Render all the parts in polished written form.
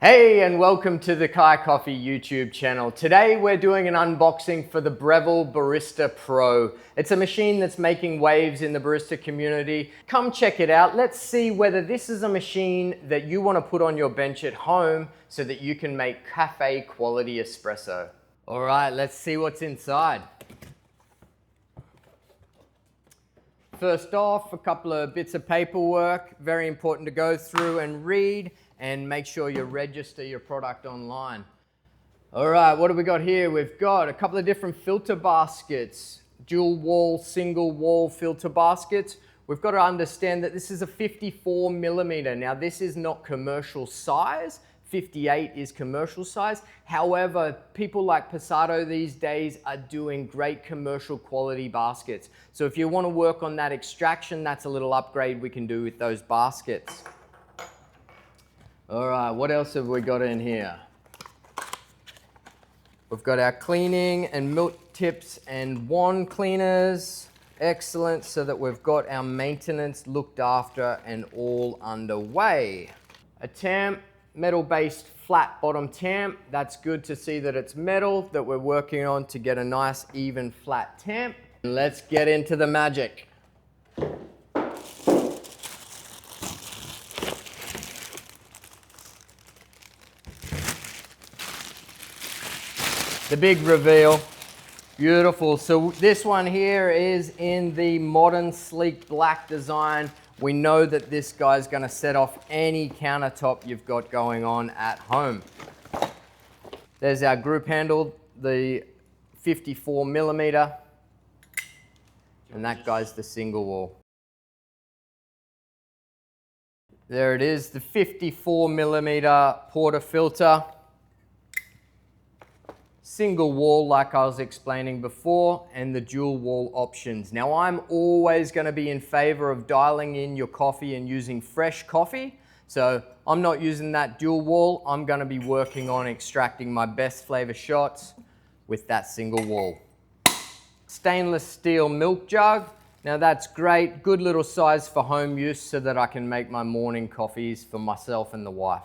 Hey, and welcome to the Kai Coffee YouTube channel. Today we're doing an unboxing for the Breville Barista Pro. It's a machine that's making waves in the barista community. Come check it out. Let's see whether this is a machine that you want to put on your bench at home so that you can make cafe quality espresso. All right, let's see what's inside. First off, a couple of bits of paperwork, very important to go through and read, and make sure you register your product online. All right, what do we got here? We've got a couple of different filter baskets, dual wall, single wall filter baskets. We've got to understand that this is a 54 millimeter. Now this is not commercial size. 58 is commercial size. However, people like Passato these days are doing great commercial quality baskets. So if you want to work on that extraction, that's a little upgrade we can do with those baskets. All right, what else have we got in here? We've got our cleaning and milk tips and wand cleaners. Excellent, so that we've got our maintenance looked after and all underway. A tamp, metal-based flat bottom tamp. That's good to see that it's metal that we're working on to get a nice even flat tamp. Let's get into the magic. The big reveal, beautiful. So this one here is in the modern sleek black design. We know that this guy's gonna set off any countertop you've got going on at home. There's our group handle, the 54 millimeter, and that guy's the single wall. There it is, the 54 millimeter Portafilter. Single wall like I was explaining before, and the dual wall options. Now I'm always going to be in favor of dialing in your coffee and using fresh coffee. So I'm not using that dual wall. I'm going to be working on extracting my best flavor shots with that single wall. Stainless steel milk jug. Now that's great, good little size for home use so that I can make my morning coffees for myself and the wife.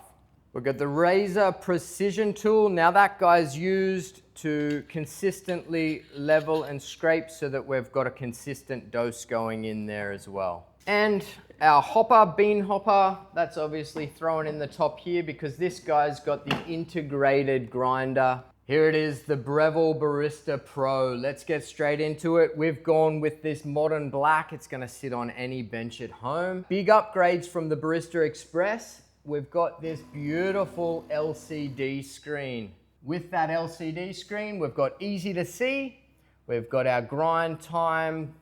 We've got the razor precision tool. Now that guy's used to consistently level and scrape so that we've got a consistent dose going in there as well. And our hopper, bean hopper, that's obviously thrown in the top here because this guy's got the integrated grinder. Here it is, the Breville Barista Pro. Let's get straight into it. We've gone with this modern black. It's gonna sit on any bench at home. Big upgrades from the Barista Express. We've got this beautiful LCD screen. With that LCD screen, we've got easy to see. We've got our grind time,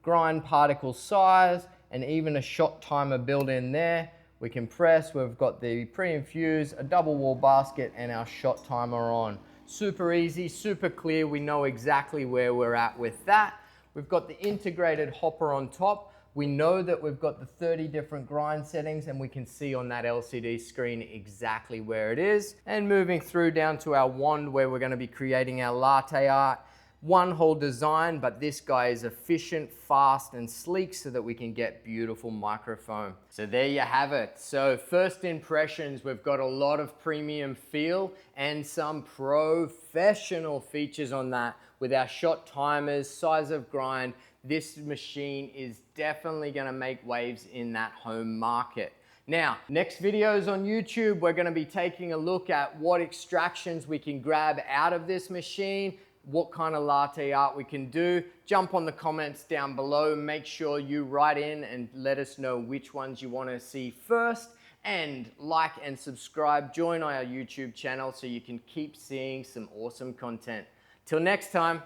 grind particle size, and even a shot timer built in there. We can press, we've got the pre-infused, a double wall basket, and our shot timer on. Super easy, super clear. We know exactly where we're at with that. We've got the integrated hopper on top. We know that we've got the 30 different grind settings, and we can see on that LCD screen exactly where it is. And moving through down to our wand where we're gonna be creating our latte art. One hole design, but this guy is efficient, fast, and sleek so that we can get beautiful microfoam. So there you have it. So first impressions, we've got a lot of premium feel and some professional features on that with our shot timers, size of grind. This machine is definitely gonna make waves in that home market. Now, next videos on YouTube, we're gonna be taking a look at what extractions we can grab out of this machine, what kind of latte art we can do. Jump on the comments down below. Make sure you write in and let us know which ones you wanna see first. And like and subscribe, join our YouTube channel so you can keep seeing some awesome content. Till next time.